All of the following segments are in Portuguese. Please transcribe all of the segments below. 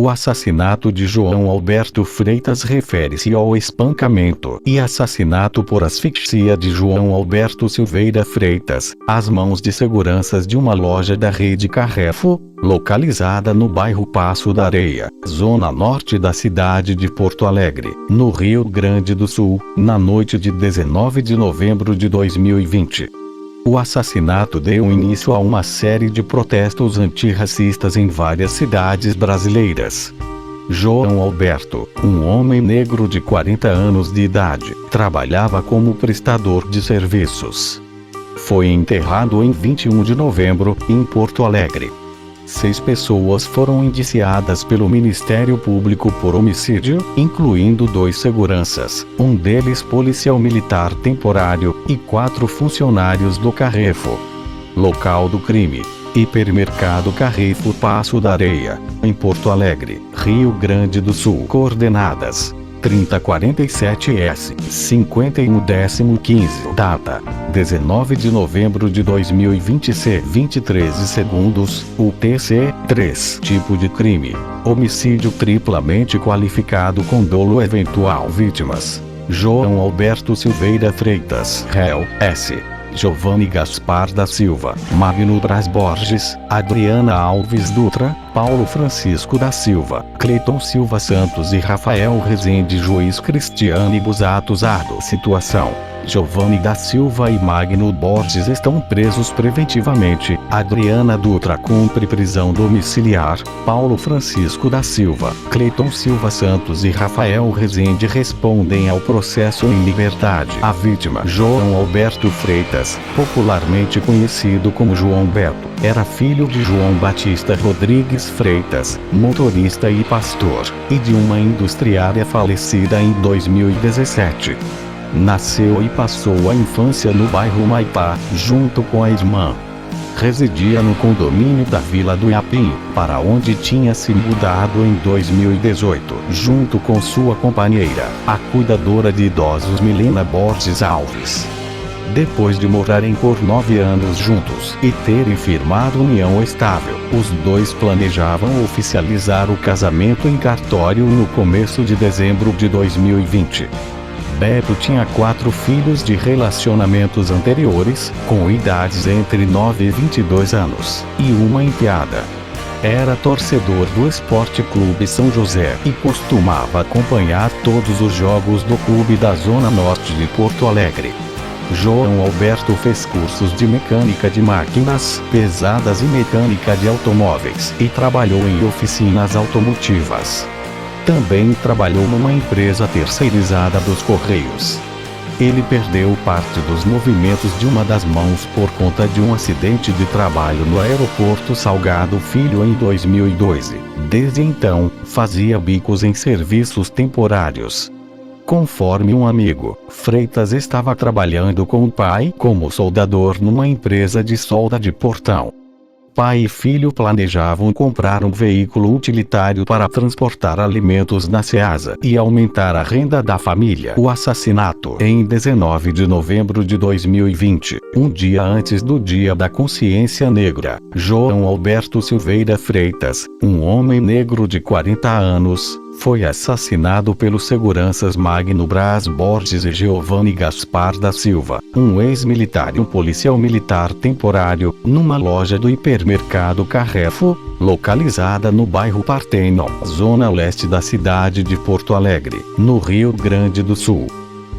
O assassinato de João Alberto Freitas refere-se ao espancamento e assassinato por asfixia de João Alberto Silveira Freitas, às mãos de seguranças de uma loja da rede Carrefour, localizada no bairro Passo da Areia, zona norte da cidade de Porto Alegre, no Rio Grande do Sul, na noite de 19 de novembro de 2020. O assassinato deu início a uma série de protestos antirracistas em várias cidades brasileiras. João Alberto, um homem negro de 40 anos de idade, trabalhava como prestador de serviços. Foi enterrado em 21 de novembro, em Porto Alegre. 6 pessoas foram indiciadas pelo Ministério Público por homicídio, incluindo 2 seguranças, um deles policial militar temporário, e 4 funcionários do Carrefour. Local do crime: Hipermercado Carrefour Passo da Areia, em Porto Alegre, Rio Grande do Sul. Coordenadas: 3047S, 5115. Data: 19 de novembro de 2020. C. 23 segundos. UTC: 3. Tipo de crime: homicídio triplamente qualificado com dolo eventual. Vítimas: João Alberto Silveira Freitas, réu, S. Giovanni Gaspar da Silva, Magno Braz Borges, Adriana Alves Dutra, Paulo Francisco da Silva, Cleiton Silva Santos e Rafael Rezende. Juiz Cristiane Busato Zardo. Situação: Giovanni da Silva e Magno Borges estão presos preventivamente. Adriana Dutra cumpre prisão domiciliar. Paulo Francisco da Silva, Cleiton Silva Santos e Rafael Rezende respondem ao processo em liberdade. A vítima: João Alberto Freitas, popularmente conhecido como João Beto, era filho de João Batista Rodrigues Freitas, motorista e pastor, e de uma industriária falecida em 2017. Nasceu e passou a infância no bairro Maipá, junto com a irmã. Residia no condomínio da Vila do Iapim, para onde tinha se mudado em 2018, junto com sua companheira, a cuidadora de idosos Milena Borges Alves. Depois de morarem por 9 anos juntos e terem firmado união estável, os dois planejavam oficializar o casamento em cartório no começo de dezembro de 2020. Beto tinha 4 filhos de relacionamentos anteriores, com idades entre 9 e 22 anos, e uma enteada. Era torcedor do Esporte Clube São José e costumava acompanhar todos os jogos do clube da Zona Norte de Porto Alegre. João Alberto fez cursos de mecânica de máquinas pesadas e mecânica de automóveis e trabalhou em oficinas automotivas. Também trabalhou numa empresa terceirizada dos Correios. Ele perdeu parte dos movimentos de uma das mãos por conta de um acidente de trabalho no aeroporto Salgado Filho em 2012. Desde então, fazia bicos em serviços temporários. Conforme um amigo, Freitas estava trabalhando com o pai como soldador numa empresa de solda de portão. Pai e filho planejavam comprar um veículo utilitário para transportar alimentos na Ceasa e aumentar a renda da família. O assassinato: em 19 de novembro de 2020, um dia antes do Dia da Consciência Negra, João Alberto Silveira Freitas, um homem negro de 40 anos, foi assassinado pelos seguranças Magno Braz Borges e Giovanni Gaspar da Silva, um ex-militar e um policial militar temporário, numa loja do hipermercado Carrefour, localizada no bairro Partenon, zona leste da cidade de Porto Alegre, no Rio Grande do Sul.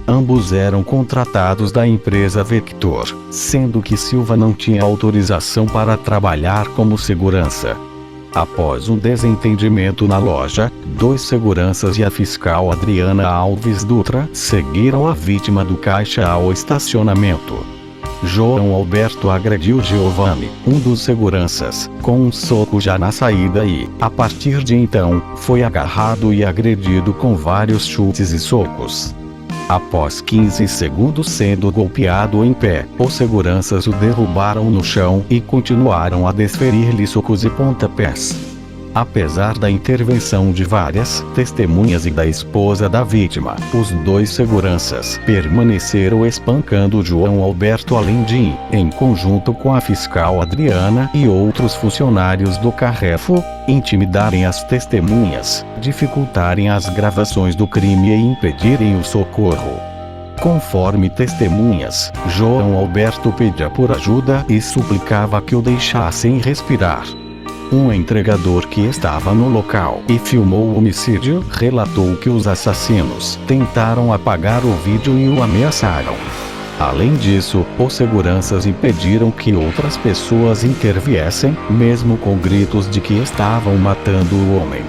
Ambos eram contratados da empresa Vector, sendo que Silva não tinha autorização para trabalhar como segurança. Após um desentendimento na loja, 2 seguranças e a fiscal Adriana Alves Dutra seguiram a vítima do caixa ao estacionamento. João Alberto agrediu Giovanni, um dos seguranças, com um soco já na saída e, a partir de então, foi agarrado e agredido com vários chutes e socos. Após 15 segundos sendo golpeado em pé, os seguranças o derrubaram no chão e continuaram a desferir-lhe socos e pontapés. Apesar da intervenção de várias testemunhas e da esposa da vítima, os dois seguranças permaneceram espancando João Alberto além de, em conjunto com a fiscal Adriana e outros funcionários do Carrefour, intimidarem as testemunhas, dificultarem as gravações do crime e impedirem o socorro. Conforme testemunhas, João Alberto pedia por ajuda e suplicava que o deixassem respirar. Um entregador que estava no local e filmou o homicídio relatou que os assassinos tentaram apagar o vídeo e o ameaçaram. Além disso, os seguranças impediram que outras pessoas interviessem, mesmo com gritos de que estavam matando o homem.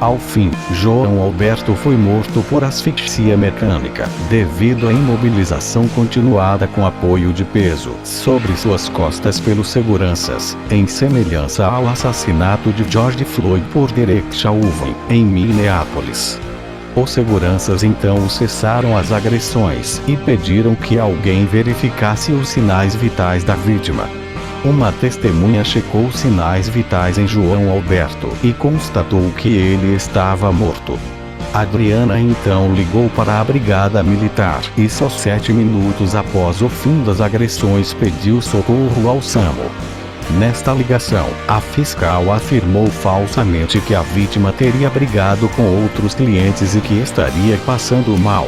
Ao fim, João Alberto foi morto por asfixia mecânica, devido à imobilização continuada com apoio de peso sobre suas costas pelos seguranças, em semelhança ao assassinato de George Floyd por Derek Chauvin, em Minneapolis. Os seguranças então cessaram as agressões e pediram que alguém verificasse os sinais vitais da vítima. Uma testemunha checou os sinais vitais em João Alberto e constatou que ele estava morto. Adriana então ligou para a brigada militar e só 7 minutos após o fim das agressões pediu socorro ao SAMU. Nesta ligação, a fiscal afirmou falsamente que a vítima teria brigado com outros clientes e que estaria passando mal.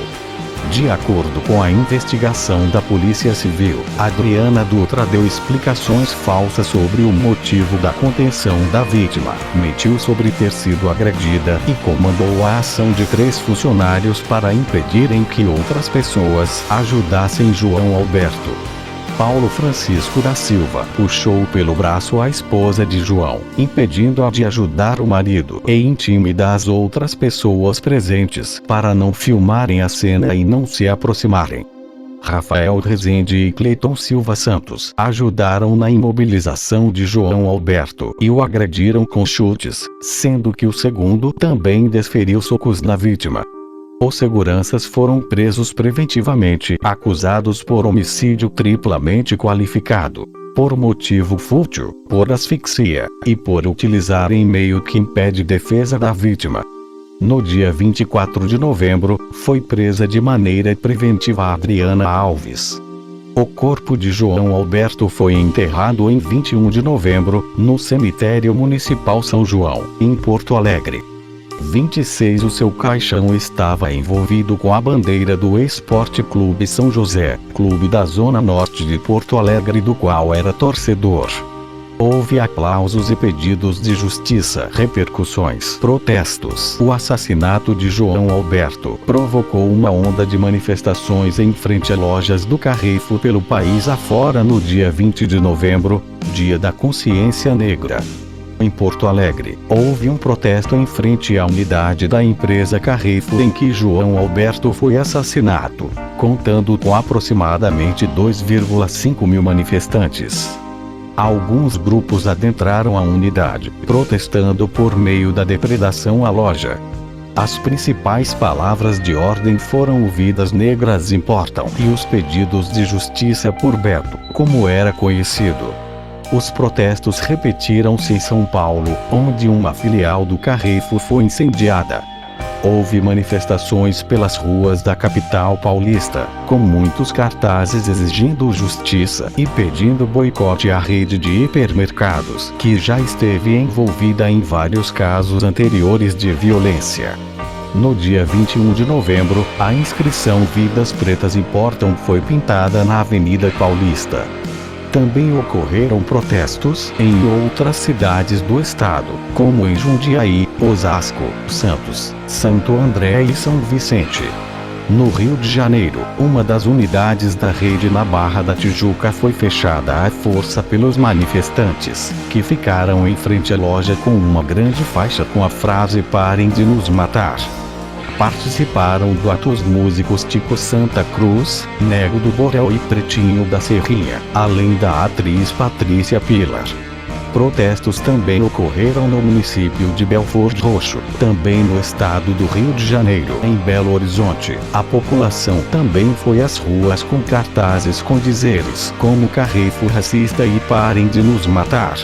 De acordo com a investigação da Polícia Civil, Adriana Dutra deu explicações falsas sobre o motivo da contenção da vítima, mentiu sobre ter sido agredida e comandou a ação de 3 funcionários para impedirem que outras pessoas ajudassem João Alberto. Paulo Francisco da Silva puxou pelo braço a esposa de João, impedindo-a de ajudar o marido e intimidar as outras pessoas presentes para não filmarem a cena e não se aproximarem. Rafael Rezende e Cleiton Silva Santos ajudaram na imobilização de João Alberto e o agrediram com chutes, sendo que o segundo também desferiu socos na vítima. Os seguranças foram presos preventivamente, acusados por homicídio triplamente qualificado, por motivo fútil, por asfixia, e por utilizarem meio que impede defesa da vítima. No dia 24 de novembro, foi presa de maneira preventiva a Adriana Alves. O corpo de João Alberto foi enterrado em 21 de novembro, no cemitério municipal São João, em Porto Alegre. 26 O seu caixão estava envolvido com a bandeira do Esporte Clube São José, clube da Zona Norte de Porto Alegre do qual era torcedor. Houve aplausos e pedidos de justiça, repercussões, protestos. O assassinato de João Alberto provocou uma onda de manifestações em frente a lojas do Carrefour pelo país afora no dia 20 de novembro, Dia da Consciência Negra. Em Porto Alegre, houve um protesto em frente à unidade da empresa Carrefour em que João Alberto foi assassinado, contando com aproximadamente 2,5 mil manifestantes. Alguns grupos adentraram a unidade, protestando por meio da depredação à loja. As principais palavras de ordem foram ouvidas: negras importam, e os pedidos de justiça por Beto, como era conhecido. Os protestos repetiram-se em São Paulo, onde uma filial do Carrefour foi incendiada. Houve manifestações pelas ruas da capital paulista, com muitos cartazes exigindo justiça e pedindo boicote à rede de hipermercados, que já esteve envolvida em vários casos anteriores de violência. No dia 21 de novembro, a inscrição Vidas Pretas Importam foi pintada na Avenida Paulista. Também ocorreram protestos em outras cidades do estado, como em Jundiaí, Osasco, Santos, Santo André e São Vicente. No Rio de Janeiro, uma das unidades da rede na Barra da Tijuca foi fechada à força pelos manifestantes, que ficaram em frente à loja com uma grande faixa com a frase "Parem de nos matar". Participaram do ato os músicos Tico Santa Cruz, Nego do Borel e Pretinho da Serrinha, além da atriz Patrícia Pilar. Protestos também ocorreram no município de Belford Roxo, também no estado do Rio de Janeiro. Em Belo Horizonte, a população também foi às ruas com cartazes com dizeres como "Carrefour racista" e "Parem de nos matar".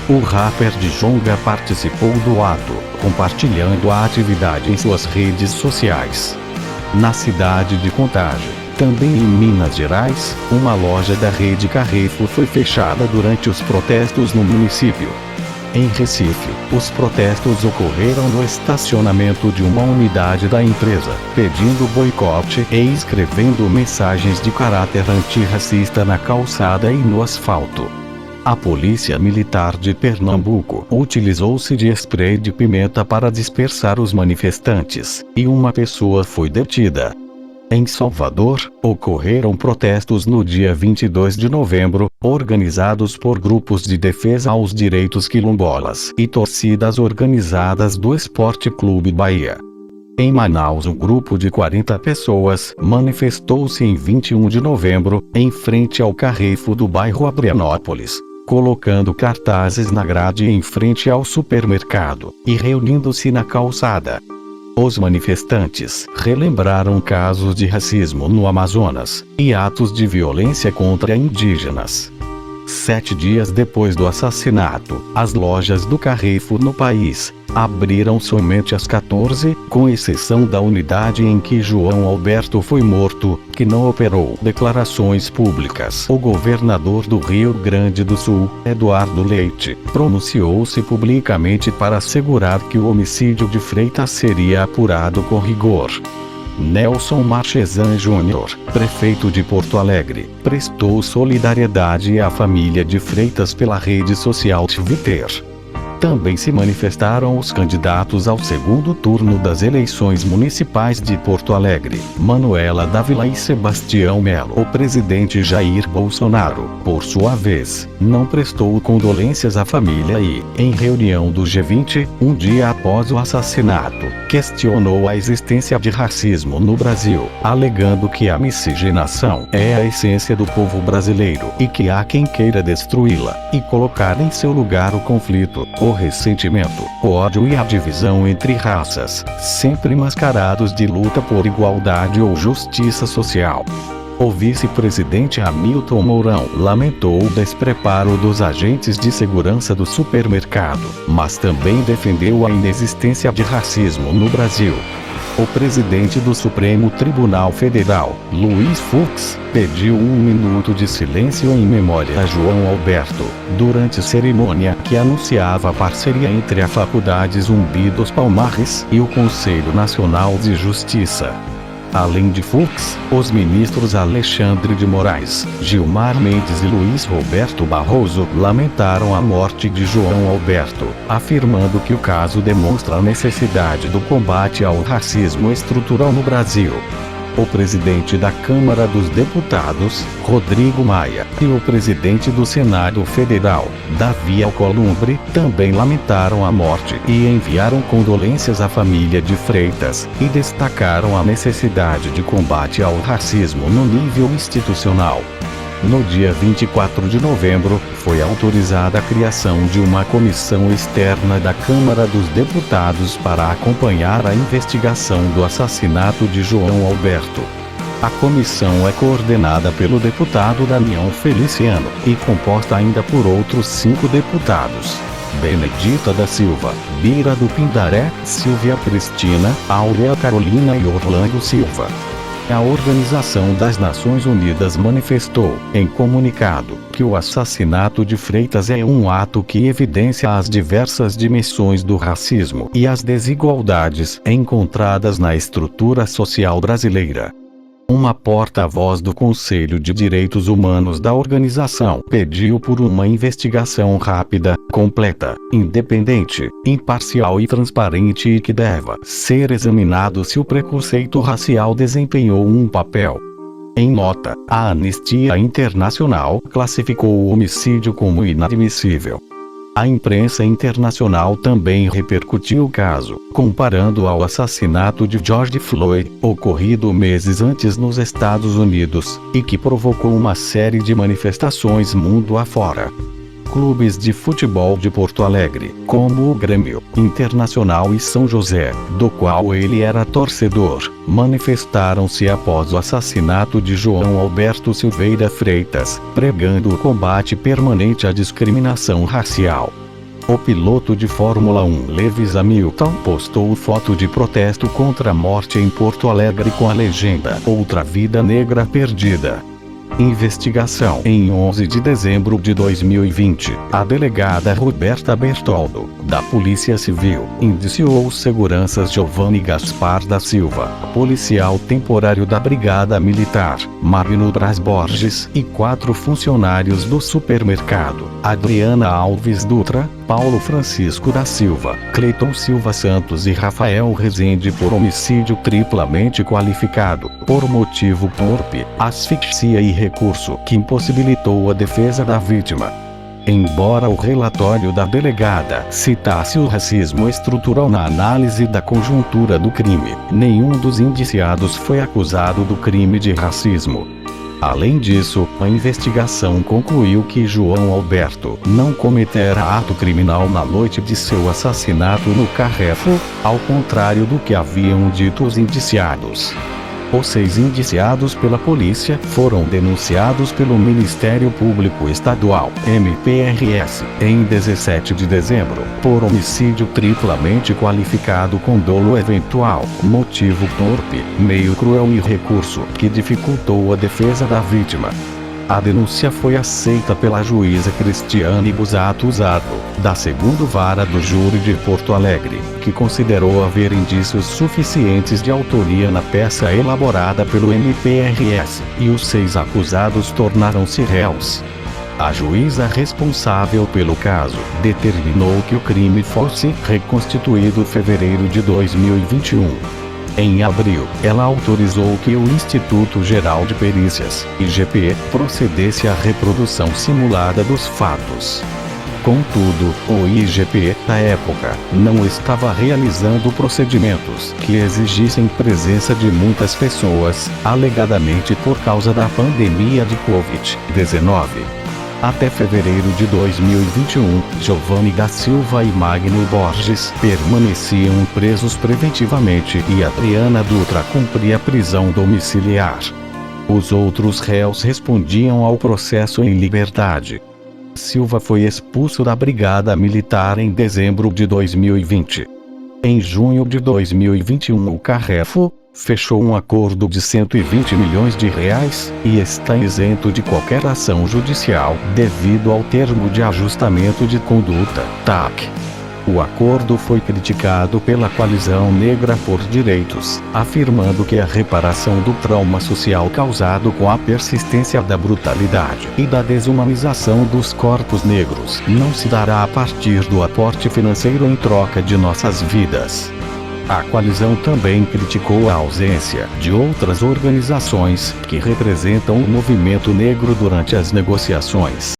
O rapper Djonga participou do ato, compartilhando a atividade em suas redes sociais. Na cidade de Contagem, também em Minas Gerais, uma loja da rede Carrefour foi fechada durante os protestos no município. Em Recife, os protestos ocorreram no estacionamento de uma unidade da empresa, pedindo boicote e escrevendo mensagens de caráter antirracista na calçada e no asfalto. A Polícia Militar de Pernambuco utilizou-se de spray de pimenta para dispersar os manifestantes, e uma pessoa foi detida. Em Salvador, ocorreram protestos no dia 22 de novembro, organizados por grupos de defesa aos direitos quilombolas e torcidas organizadas do Esporte Clube Bahia. Em Manaus, um grupo de 40 pessoas manifestou-se em 21 de novembro, em frente ao Carrefour do bairro Adrianópolis, colocando cartazes na grade em frente ao supermercado e reunindo-se na calçada. Os manifestantes relembraram casos de racismo no Amazonas e atos de violência contra indígenas. 7 dias depois do assassinato, as lojas do Carrefour no país abriram somente às 14, com exceção da unidade em que João Alberto foi morto, que não operou declarações públicas. O governador do Rio Grande do Sul, Eduardo Leite, pronunciou-se publicamente para assegurar que o homicídio de Freitas seria apurado com rigor. Nelson Marchesan Júnior, prefeito de Porto Alegre, prestou solidariedade à família de Freitas pela rede social Twitter. Também se manifestaram os candidatos ao segundo turno das eleições municipais de Porto Alegre, Manuela Dávila e Sebastião Melo. O presidente Jair Bolsonaro, por sua vez, não prestou condolências à família e, em reunião do G20, um dia após o assassinato, questionou a existência de racismo no Brasil, alegando que a miscigenação é a essência do povo brasileiro e que há quem queira destruí-la e colocar em seu lugar o conflito, o ressentimento, o ódio e a divisão entre raças, sempre mascarados de luta por igualdade ou justiça social. O vice-presidente Hamilton Mourão lamentou o despreparo dos agentes de segurança do supermercado, mas também defendeu a inexistência de racismo no Brasil. O presidente do Supremo Tribunal Federal, Luiz Fux, pediu 1 minuto de silêncio em memória a João Alberto, durante cerimônia que anunciava a parceria entre a Faculdade Zumbi dos Palmares e o Conselho Nacional de Justiça. Além de Fux, os ministros Alexandre de Moraes, Gilmar Mendes e Luiz Roberto Barroso lamentaram a morte de João Alberto, afirmando que o caso demonstra a necessidade do combate ao racismo estrutural no Brasil. O presidente da Câmara dos Deputados, Rodrigo Maia, e o presidente do Senado Federal, Davi Alcolumbre, também lamentaram a morte e enviaram condolências à família de Freitas, e destacaram a necessidade de combate ao racismo no nível institucional. No dia 24 de novembro, foi autorizada a criação de uma comissão externa da Câmara dos Deputados para acompanhar a investigação do assassinato de João Alberto. A comissão é coordenada pelo deputado Damião Feliciano e composta ainda por outros 5 deputados: Benedita da Silva, Bira do Pindaré, Silvia Cristina, Áurea Carolina e Orlando Silva. A Organização das Nações Unidas manifestou, em comunicado, que o assassinato de Freitas é um ato que evidencia as diversas dimensões do racismo e as desigualdades encontradas na estrutura social brasileira. Uma porta-voz do Conselho de Direitos Humanos da organização pediu por uma investigação rápida, completa, independente, imparcial e transparente e que deva ser examinado se o preconceito racial desempenhou um papel. Em nota, a Anistia Internacional classificou o homicídio como inadmissível. A imprensa internacional também repercutiu o caso, comparando ao assassinato de George Floyd, ocorrido meses antes nos Estados Unidos, e que provocou uma série de manifestações mundo afora. Clubes de futebol de Porto Alegre, como o Grêmio, Internacional e São José, do qual ele era torcedor, manifestaram-se após o assassinato de João Alberto Silveira Freitas, pregando o combate permanente à discriminação racial. O piloto de Fórmula 1 Lewis Hamilton postou foto de protesto contra a morte em Porto Alegre com a legenda "Outra vida negra perdida". Investigação. Em 11 de dezembro de 2020, a delegada Roberta Bertoldo, da Polícia Civil, indiciou os seguranças Giovanni Gaspar da Silva, policial temporário da Brigada Militar, Magno Braz Borges, e 4 funcionários do supermercado, Adriana Alves Dutra, Paulo Francisco da Silva, Cleiton Silva Santos e Rafael Rezende, por homicídio triplamente qualificado, por motivo torpe, asfixia e recurso que impossibilitou a defesa da vítima. Embora o relatório da delegada citasse o racismo estrutural na análise da conjuntura do crime, nenhum dos indiciados foi acusado do crime de racismo. Além disso, a investigação concluiu que João Alberto não cometera ato criminal na noite de seu assassinato no Carrefour, ao contrário do que haviam dito os indiciados. Os 6 indiciados pela polícia foram denunciados pelo Ministério Público Estadual, MPRS, em 17 de dezembro, por homicídio triplamente qualificado com dolo eventual, motivo torpe, meio cruel e recurso que dificultou a defesa da vítima. A denúncia foi aceita pela juíza Cristiane Busato Usado, da 2ª Vara do Júri de Porto Alegre, que considerou haver indícios suficientes de autoria na peça elaborada pelo MPRS, e os 6 acusados tornaram-se réus. A juíza responsável pelo caso determinou que o crime fosse reconstituído em fevereiro de 2021. Em abril, ela autorizou que o Instituto Geral de Perícias, IGP, procedesse à reprodução simulada dos fatos. Contudo, o IGP, na época, não estava realizando procedimentos que exigissem presença de muitas pessoas, alegadamente por causa da pandemia de Covid-19. Até fevereiro de 2021, Giovanni da Silva e Magno Borges permaneciam presos preventivamente e Adriana Dutra cumpria prisão domiciliar. Os outros réus respondiam ao processo em liberdade. Silva foi expulso da Brigada Militar em dezembro de 2020. Em junho de 2021, o Carrefour fechou um acordo de R$120 milhões e está isento de qualquer ação judicial devido ao termo de ajustamento de conduta, TAC. O acordo foi criticado pela Coalizão Negra por Direitos, afirmando que a reparação do trauma social causado com a persistência da brutalidade e da desumanização dos corpos negros não se dará a partir do aporte financeiro em troca de nossas vidas. A coalizão também criticou a ausência de outras organizações que representam o movimento negro durante as negociações.